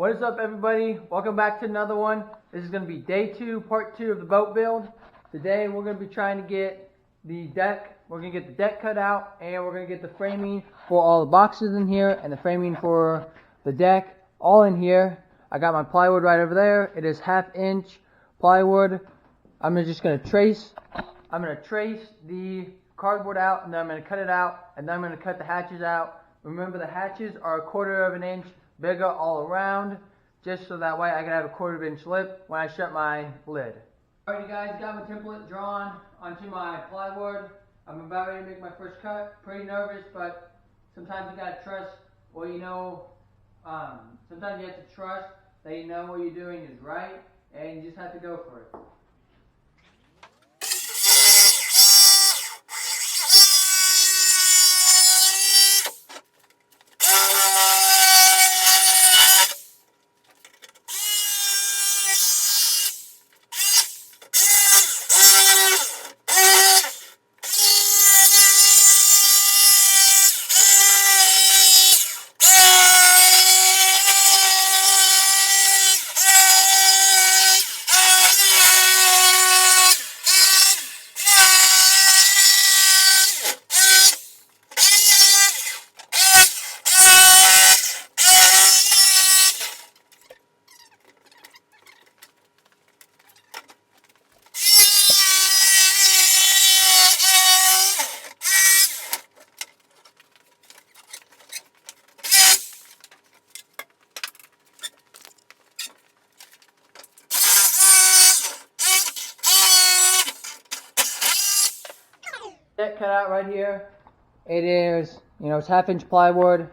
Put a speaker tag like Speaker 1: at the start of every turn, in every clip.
Speaker 1: What is up, everybody? Welcome back to another one. This is going to be day 2, part 2 of the boat build. Today we're going to be trying to get the deck. We're going to get the deck cut out, and we're going to get the framing for all the boxes in here and the framing for the deck all in here. I got my plywood right over there. It is 1/2 inch plywood. I'm just going to trace the cardboard out, and then I'm going to cut it out, and then I'm going to cut the hatches out. Remember, the hatches are 1/4 of an inch bigger all around, just so that way I can have a 1/4 inch lip when I shut my lid. Alrighty guys, got my template drawn onto my plywood. I'm about ready to make my first cut. Pretty nervous, but sometimes you gotta trust what you know. Sometimes you have to trust that you know what you're doing is right, and you just have to go for it. Deck cut out right here. It is, it's 1/2 inch plywood.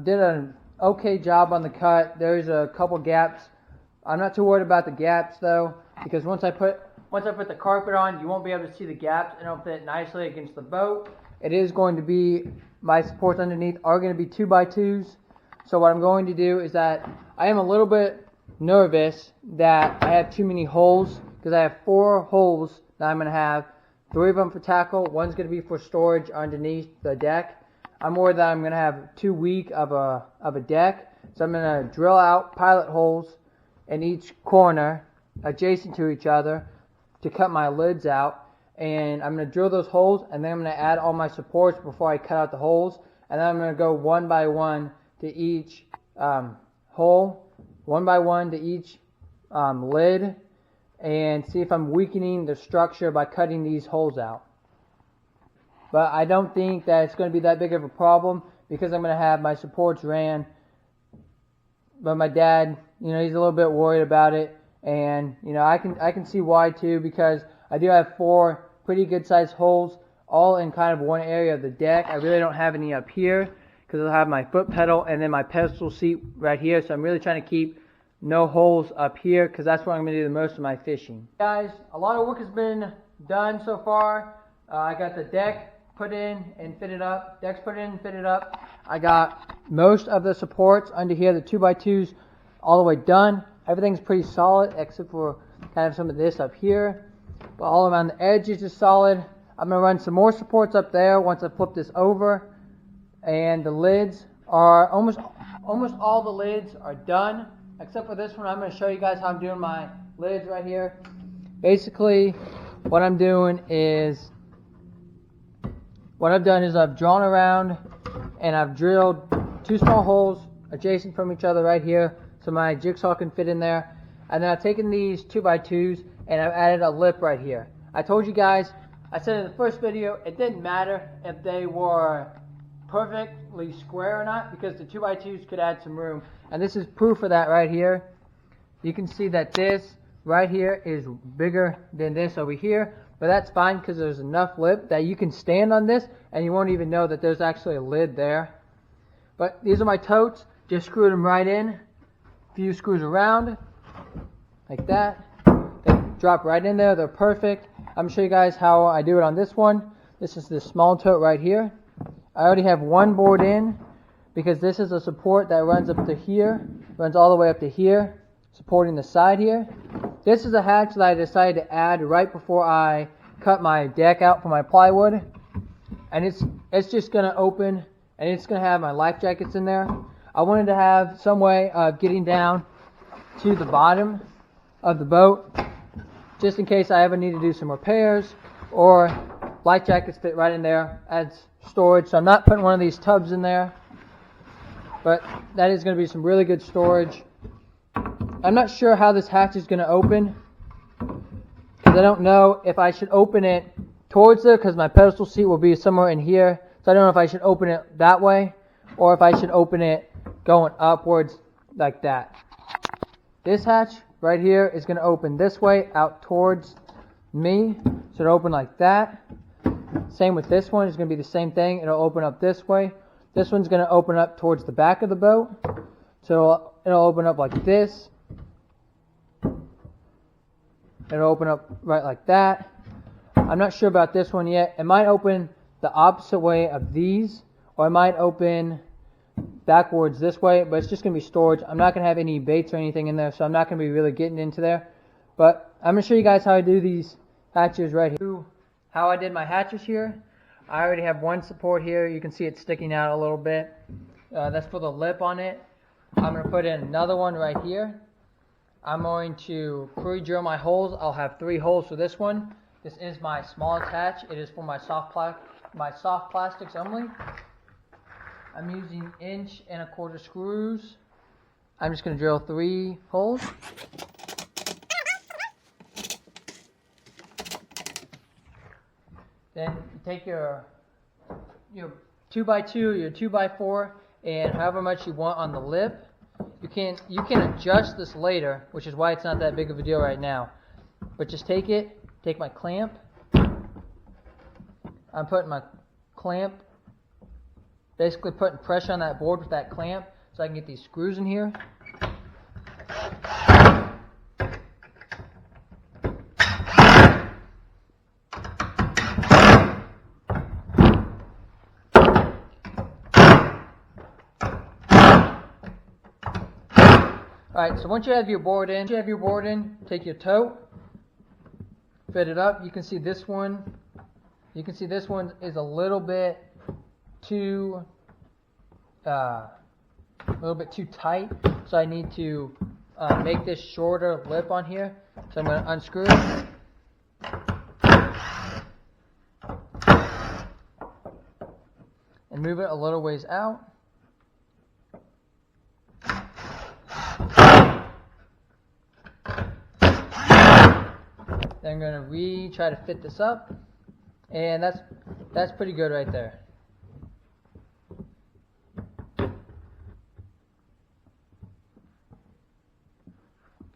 Speaker 1: Did an okay job on the cut. There's a couple gaps. I'm not too worried about the gaps though, because once I put the carpet on, you won't be able to see the gaps, and it'll fit nicely against the boat. It is going to be, my supports underneath are going to be 2x2s. So what I'm going to do is that I am a little bit nervous that I have too many holes, because I have 4 holes that I'm going to have. 3 of them for tackle, one's going to be for storage underneath the deck. I'm worried that I'm going to have too weak of a deck, so I'm going to drill out pilot holes in each corner adjacent to each other to cut my lids out. And I'm going to drill those holes, and then I'm going to add all my supports before I cut out the holes. And then I'm going to go one by one to each hole, one by one to each lid, and see if I'm weakening the structure by cutting these holes out. But I don't think that it's going to be that big of a problem, because I'm going to have my supports ran. But my dad, he's a little bit worried about it, and I can see why too, because I do have 4 pretty good sized holes all in kind of one area of the deck. I really don't have any up here, because I'll have my foot pedal and then my pedestal seat right here, so I'm really trying to keep no holes up here, because that's where I'm going to do the most of my fishing. Guys, a lot of work has been done so far. I got the deck put in and fitted up. Deck's put in and fitted up. I got most of the supports under here, the 2x2s, all the way done. Everything's pretty solid except for kind of some of this up here. But all around the edges is solid. I'm going to run some more supports up there once I flip this over. And the lids are almost all the lids are done. Except for this one. I'm going to show you guys how I'm doing my lids right here. Basically, what I'm doing is, I've drawn around and I've drilled 2 small holes adjacent from each other right here, so my jigsaw can fit in there. And then I've taken these 2x2s and I've added a lip right here. I told you guys, I said in the first video, it didn't matter if they were perfectly square or not, because the 2x2s could add some room. And this is proof of that right here. You can see that this right here is bigger than this over here, but that's fine, because there's enough lip that you can stand on this and you won't even know that there's actually a lid there. But these are my totes. Just screwed them right in. A few screws around like that. They drop right in there. They're perfect. I'm going to show you guys how I do it on this one. This is the small tote right here. I already have one board in, because this is a support that runs up to here, runs all the way up to here, supporting the side here. This is a hatch that I decided to add right before I cut my deck out for my plywood. And it's just going to open, and it's going to have my life jackets in there. I wanted to have some way of getting down to the bottom of the boat, just in case I ever need to do some repairs, or life jackets fit right in there as storage. So I'm not putting one of these tubs in there, but that is going to be some really good storage. I'm not sure how this hatch is going to open, because I don't know if I should open it towards there, because my pedestal seat will be somewhere in here. So I don't know if I should open it that way, or if I should open it going upwards like that. This hatch right here is going to open this way out towards me. So it'll open like that. Same with this one. It's going to be the same thing. It'll open up this way. This one's going to open up towards the back of the boat. So it'll open up like this. It'll open up right like that. I'm not sure about this one yet. It might open the opposite way of these, or it might open backwards this way, but it's just going to be storage. I'm not going to have any baits or anything in there, so I'm not going to be really getting into there. But I'm going to show you guys how I do these hatches right here. How I did my hatches here. I already have one support here. You can see it sticking out a little bit. That's for the lip on it. I'm going to put in another one right here. I'm going to pre-drill my holes. I'll have 3 holes for this one. This is my smallest hatch. It is for my soft plastics only. I'm using 1 1/4" screws. I'm just going to drill 3 holes. Then you take your 2x2, your 2x4, and however much you want on the lip. You can adjust this later, which is why it's not that big of a deal right now. But just take my clamp. I'm putting my clamp, basically putting pressure on that board with that clamp so I can get these screws in here. Alright, so once you have your board in, take your tote, fit it up. You can see this one is a little bit too tight, so I need to make this shorter lip on here. So I'm going to unscrew it. And move it a little ways out. Then I'm going to try to fit this up, and that's pretty good right there.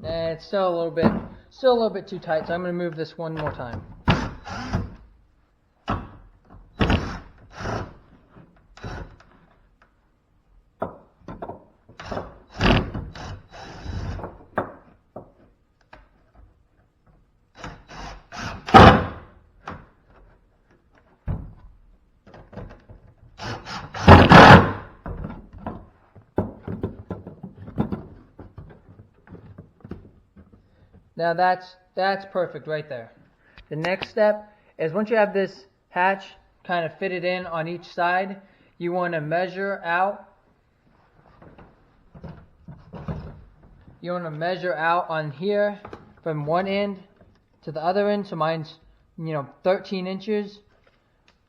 Speaker 1: And it's still a little bit too tight, so I'm going to move this one more time. Now that's perfect right there. The next step is, once you have this hatch kind of fitted in on each side, you want to measure out. You want to measure out on here from one end to the other end. So mine's 13 inches.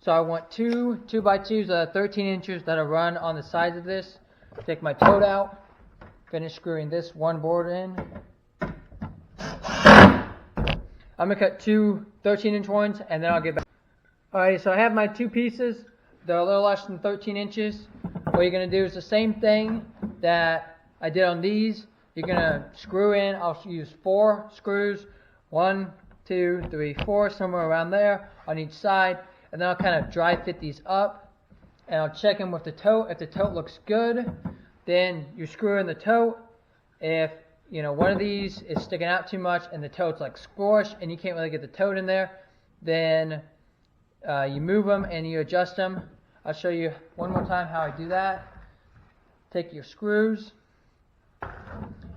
Speaker 1: So I want 2 2x2s that are 13 inches that'll run on the sides of this. Take my tote out, finish screwing this one board in. I'm going to cut 2 13-inch ones, and then I'll get back. Alright, so I have my 2 pieces. They're a little less than 13 inches. What you're going to do is the same thing that I did on these. You're going to screw in. I'll use 4 screws. 1, 2, 3, 4, somewhere around there on each side. And then I'll kind of dry fit these up. And I'll check them with the tote. If the tote looks good, then you screw in the tote. If one of these is sticking out too much and the tote's like squished and you can't really get the tote in there, then you move them and you adjust them. I'll show you one more time how I do that. Take your screws.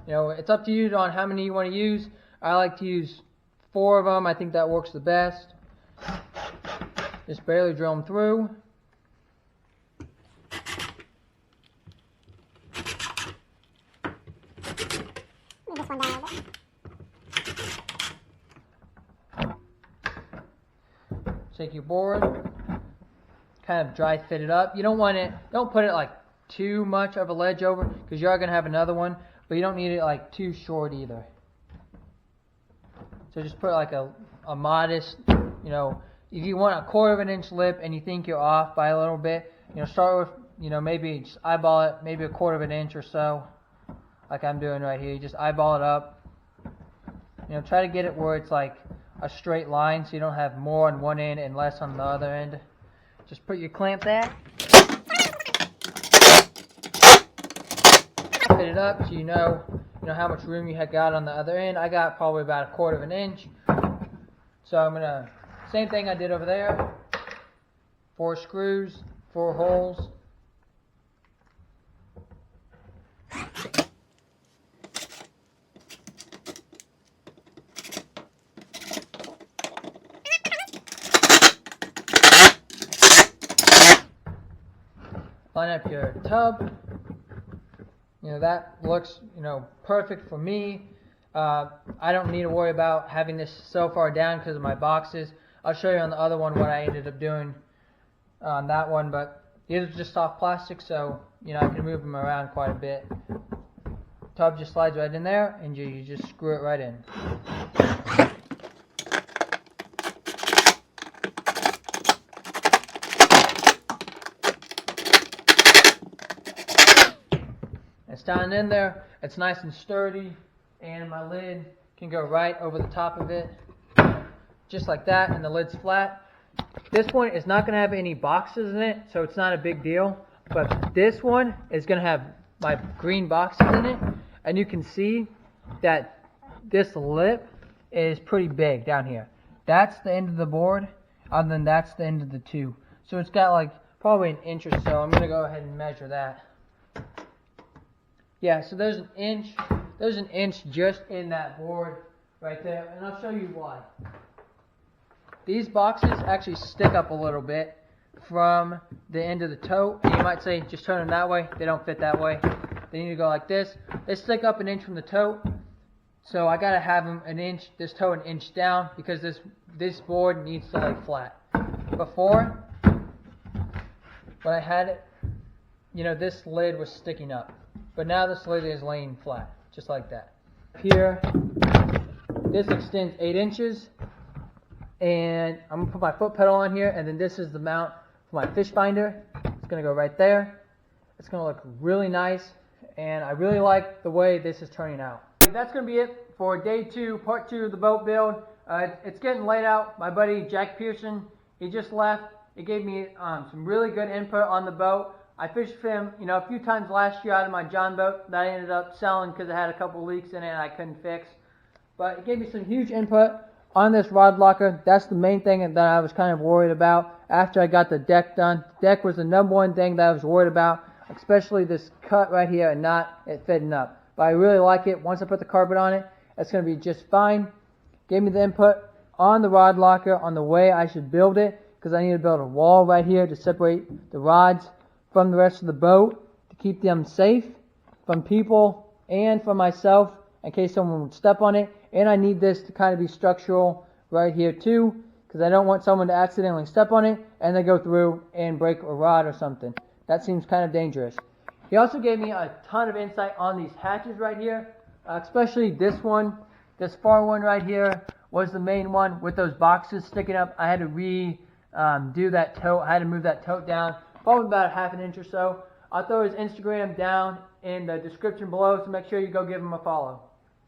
Speaker 1: It's up to you on how many you want to use. I like to use 4 of them. I think that works the best. Just barely drill them through.
Speaker 2: this one down a little bit.
Speaker 1: Take your board, kind of dry fit it up. You don't want it, don't put it like too much of a ledge over, because you are going to have another one, but you don't need it like too short either. So just put like a modest, you know, if you want a 1/4 inch lip and you think you're off by a little bit, you know, start with, you know, maybe just eyeball it, maybe a 1/4 inch or so, like I'm doing right here. You just eyeball it up. You know, try to get it where it's like a straight line, so you don't have more on one end and less on the other end. Just put your clamp there. Fit it up so you know how much room you had got on the other end. I got probably about a 1/4 inch. So I'm gonna, same thing I did over there. 4 screws, 4 holes. Line up your tub. You know, that looks, you know, perfect for me. I don't need to worry about having this so far down because of my boxes. I'll show you on the other one what I ended up doing on that one, but these are just soft plastic, so, you know, I can move them around quite a bit. Tub just slides right in there, and you just screw it right in. It's down in there, it's nice and sturdy, and my lid can go right over the top of it, just like that, and the lid's flat. This one is not going to have any boxes in it, so it's not a big deal, but this one is going to have my green boxes in it, and you can see that this lip is pretty big down here. That's the end of the board, and then that's the end of the tube. So it's got like probably an inch or so. I'm going to go ahead and measure that. Yeah, so there's an inch just in that board right there, and I'll show you why. These boxes actually stick up a little bit from the end of the tote, and you might say, just turn them that way. They don't fit that way. They need to go like this. They stick up an inch from the tote, so I gotta have them an inch, this tote an inch down, because this board needs to lay flat. Before, when I had it, you know, this lid was sticking up. But now this lid is laying flat, just like that. Here, this extends 8 inches, and I'm going to put my foot pedal on here, and then this is the mount for my fish finder. It's going to go right there. It's going to look really nice, and I really like the way this is turning out. That's going to be it for day 2, part 2 of the boat build. It's getting late out. My buddy Jack Pearson, he just left. He gave me some really good input on the boat. I fished for him, you know, a few times last year out of my John boat that I ended up selling because it had a couple leaks in it and I couldn't fix. But he gave me some huge input on this rod locker. That's the main thing that I was kind of worried about after I got the deck done. The deck was the #1 thing that I was worried about, especially this cut right here and not it fitting up. But I really like it. Once I put the carpet on it, it's going to be just fine. Gave me the input on the rod locker on the way I should build it, because I need to build a wall right here to separate the rods from the rest of the boat to keep them safe from people and from myself in case someone would step on it. And I need this to kind of be structural right here too, because I don't want someone to accidentally step on it and they go through and break a rod or something. That seems kind of dangerous. He also gave me a ton of insight on these hatches right here, especially this one. This far one right here was the main one with those boxes sticking up. I had to do that tote. I had to move that tote down probably about a ½ inch or so. I'll throw his Instagram down in the description below, so make sure you go give him a follow.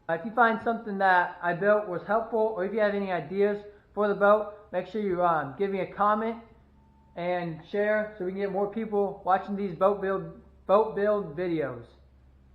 Speaker 1: If you find something that I built was helpful, or if you have any ideas for the boat, make sure you give me a comment and share so we can get more people watching these boat build videos.